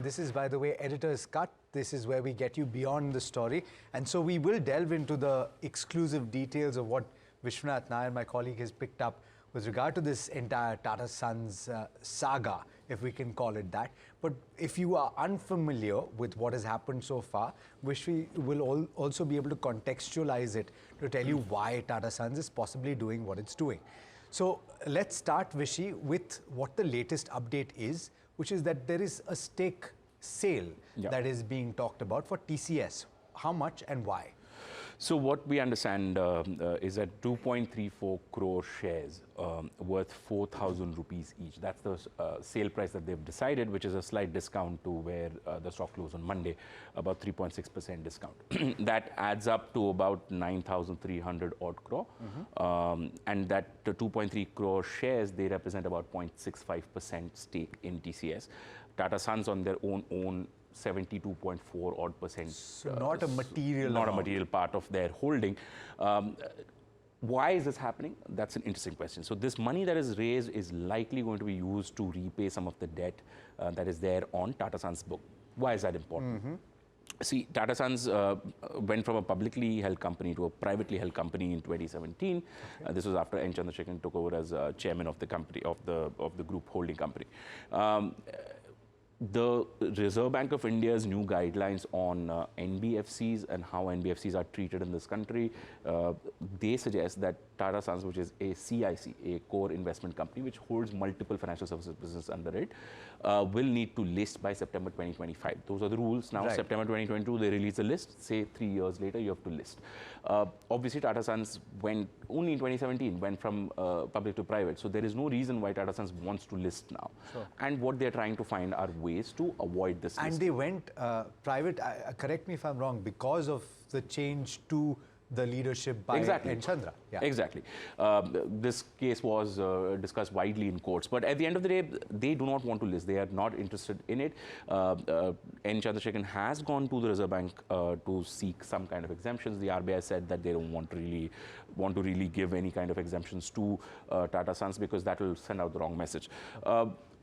This is, by the way, Editor's Cut. This is where we get you beyond the story. And so we will delve into the exclusive details of what Vishwanath Nair, my colleague, has picked up with regard to this entire Tata Sons saga, if we can call it that. But if you are unfamiliar with what has happened so far, we will also be able to contextualize it to tell you why Tata Sons is possibly doing what it's doing. So let's start, Vishy, with what the latest update is, which is that there is a stake sale that is being talked about for TCS. How much and why? So what we understand is that 2.34 crore shares worth 4,000 rupees each. That's the sale price that they've decided, which is a slight discount to where the stock closed on Monday, about 3.6% discount. That adds up to about 9,300 odd crore. And that 2.3 crore shares, they represent about 0.65% stake in TCS. Tata Sons on their own 72.4 odd percent. So not a material not amount. A material part of their holding. Why is this happening? That's an interesting question. So this money that is raised is likely going to be used to repay some of the debt that is there on Tata Sons' book. Why is that important? See, Tata Sons went from a publicly held company to a privately held company in 2017. This was after N. Chandrasekaran took over as chairman of the company, of the group holding company. The Reserve Bank of India's new guidelines on NBFCs and how NBFCs are treated in this country, they suggest that Tata Sons, which is a CIC, a core investment company, which holds multiple financial services businesses under it, will need to list by September 2025. Those are the rules. Now, September 2022, they release a list. Say 3 years later, you have to list. Obviously, Tata Sons went, only in 2017, went from public to private. So there is no reason why Tata Sons wants to list now. And what they're trying to find are ways to avoid this listing. And they went private, correct me if I'm wrong, because of the change to the leadership by N. Chandra. Exactly. This case was discussed widely in courts. But at the end of the day, they do not want to list. They are not interested in it. N. Chandrasekaran has gone to the Reserve Bank to seek some kind of exemptions. The RBI said that they don't want to really give any kind of exemptions to Tata Sons because that will send out the wrong message.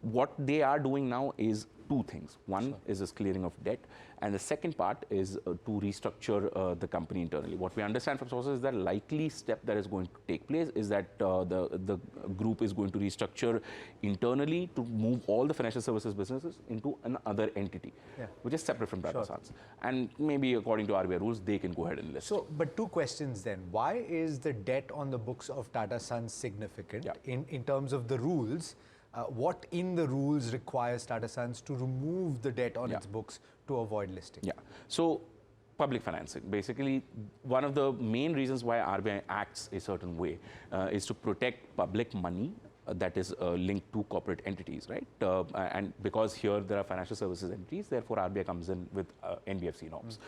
What they are doing now is two things. One is this clearing of debt, and the second part is to restructure the company internally. What we understand from sources is that likely step that is going to take place is that the group is going to restructure internally to move all the financial services businesses into another entity, which is separate from Tata Sons. And maybe according to RBI rules, they can go ahead and list. So, but two questions then. Why is the debt on the books of Tata Sons significant in terms of the rules? What in the rules requires Tata Sons to remove the debt on its books to avoid listing? So, public financing. Basically, one of the main reasons why RBI acts a certain way is to protect public money that is linked to corporate entities, right? And because here there are financial services entities, therefore RBI comes in with NBFC norms.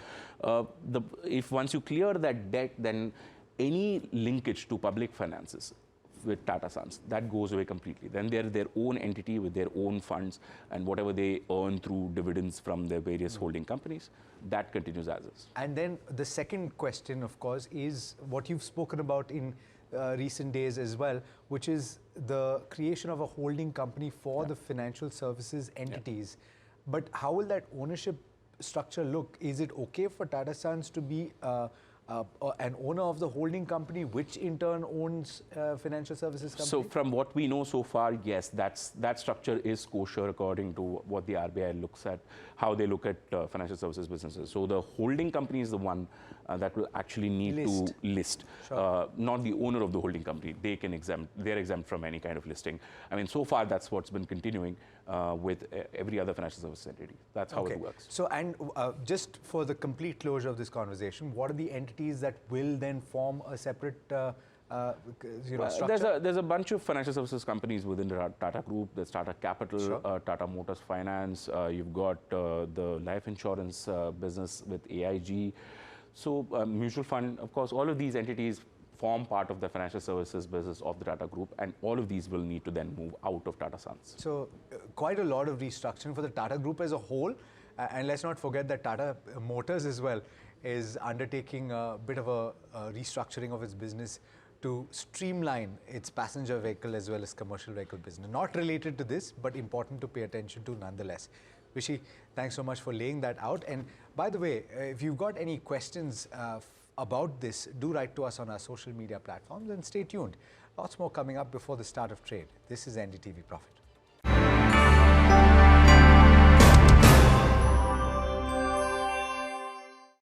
If once you clear that debt, then any linkage to public finances with Tata Sons, that goes away completely. Then they're their own entity with their own funds, and whatever they earn through dividends from their various holding companies, that continues as is. And then the second question, of course, is what you've spoken about in recent days as well, which is the creation of a holding company for the financial services entities. But how will that ownership structure look? Is it okay for Tata Sons to be an owner of the holding company, which in turn owns financial services company? So from what we know so far, yes, that structure is kosher according to what the RBI looks at, how they look at financial services businesses. So the holding company is the one that will actually need to list, not the owner of the holding company. They're exempt from any kind of listing. I mean, so far that's what's been continuing with every other financial services entity. That's how it works. So, and just for the complete closure of this conversation, what are the entities that will then form a separate structure? There's a bunch of financial services companies within the Tata Group. There's Tata Capital, Tata Motors Finance. You've got the life insurance business with AIG. So mutual fund, of course, all of these entities form part of the financial services business of the Tata Group, and all of these will need to then move out of Tata Sons. So quite a lot of restructuring for the Tata Group as a whole. And let's not forget that Tata Motors as well is undertaking a bit of a restructuring of its business to streamline its passenger vehicle as well as commercial vehicle business. Not related to this, but important to pay attention to nonetheless. Rishi, thanks so much for laying that out. And by the way, if you've got any questions about this, do write to us on our social media platforms and stay tuned. Lots more coming up before the start of trade. This is NDTV Profit.